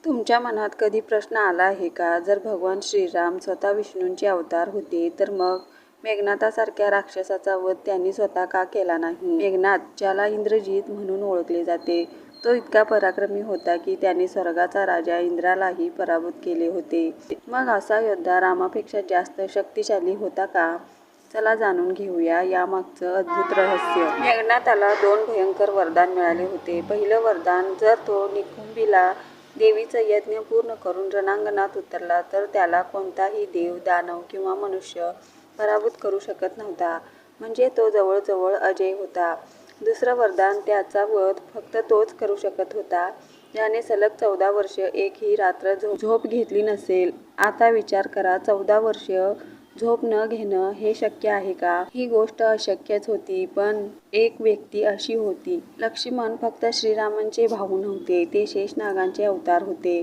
तुमच्या मनात कधी प्रश्न आला आहे का, जर भगवान श्रीराम स्वतः विष्णूंचे अवतार होते तर मग मेघनाथासारख्या राक्षसाचा वध त्यांनी स्वतः का केला नाही? मेघनाथ, ज्याला इंद्रजित म्हणून ओळखले जाते, तो इतका पराक्रमी होता की त्याने स्वर्गाचा राजा इंद्रालाही पराभूत केले होते. मग असा योद्धा रामापेक्षा जास्त शक्तिशाली होता का? चला जाणून घेऊया यामागचं अद्भुत रहस्य. मेघनाथाला 2 भयंकर वरदान मिळाले होते. पहिलं वरदान, जर तो निकुंभीला देवीचं यज्ञ पूर्ण करून रणांगणात उतरला तर त्याला कोणताही देव, दानव किंवा मनुष्य पराभूत करू शकत नव्हता. म्हणजे तो जवळजवळ अजेय होता. दुसरं वरदान, त्याचा वध फक्त तोच करू शकत होता ज्याने सलग 14 वर्ष एकही रात्र झोप घेतली नसेल. आता विचार करा, 14 वर्ष झोप न घेणं हे शक्य आहे का? ही गोष्ट अशक्यच होती. पण एक व्यक्ती अशी होती. लक्ष्मण फक्त श्रीरामांचे भाऊ नव्हते, ते शेषनागांचे अवतार होते.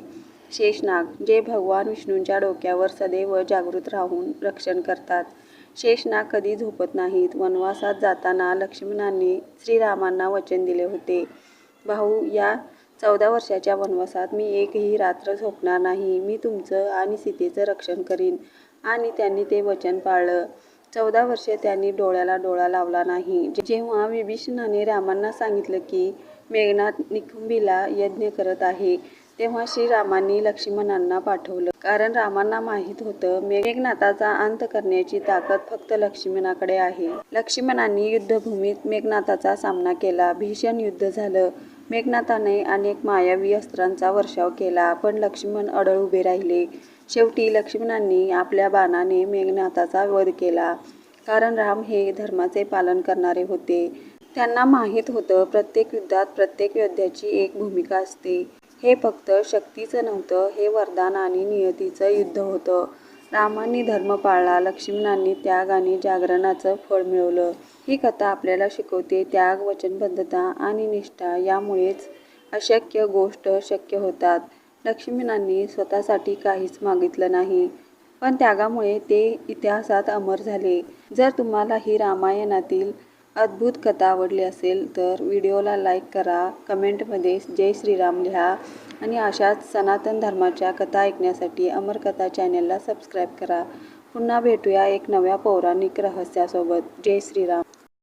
शेषनाग, जे भगवान विष्णूंच्या डोक्यावर सदैव जागृत राहून रक्षण करतात. शेषनाग कधी झोपत नाहीत. वनवासात जाताना लक्ष्मणांनी श्रीरामांना वचन दिले होते, भाऊ, या 14 वर्षाच्या वनवासात मी एकही रात्र झोपणार नाही. मी तुमचं आणि सीतेचं रक्षण करीन. आणि त्यांनी ते वचन पाळलं. 14 वर्षे त्यांनी डोळ्याला डोळा लावला नाही. जेव्हा विभीषणाने रामांना सांगितलं की मेघनाथ निकुंभीला यज्ञ करत आहे, तेव्हा श्रीरामांनी लक्ष्मणांना पाठवलं. कारण रामांना माहीत होतं मेघनाथाचा अंत करण्याची ताकद फक्त लक्ष्मणाकडे आहे. लक्ष्मणांनी युद्धभूमीत मेघनाथाचा सामना केला. भीषण युद्ध झालं. मेघनाथाने अनेक मायावी अस्त्रांचा वर्षाव केला, पण लक्ष्मण अडळ उभे राहिले. शेवटी लक्ष्मणांनी आपल्या बाणाने मेघनाथाचा वध केला. कारण राम हे धर्माचे पालन करणारे होते. त्यांना माहीत होतं प्रत्येक युद्धात प्रत्येक योद्ध्याची एक भूमिका असते. हे फक्त शक्तीचं नव्हतं, हे वरदान आणि नियतीचं युद्ध होतं. रामांनी धर्म पाळला, लक्ष्मणांनी त्याग आणि जागरणाचं फळ मिळवलं. ही कथा आपल्याला शिकवते त्याग, वचनबद्धता आणि निष्ठा यामुळेच अशक्य गोष्ट शक्य होतात. लक्ष्मणांनी स्वतःसाठी काहीच मागितलं नाही, पण त्यागामुळे ते इतिहासात अमर झाले. जर तुम्हाला ही रामायणातील अद्भुत कथा आवडली असेल तर व्हिडिओला लाईक करा, कमेंटमध्ये जय श्रीराम लिहा आणि अशाच सनातन धर्माच्या कथा ऐकण्यासाठी अमरकथा चॅनेलला सबस्क्राईब करा. पुन्हा भेटूया एक नव्या पौराणिक रहस्यासोबत. जय श्रीराम.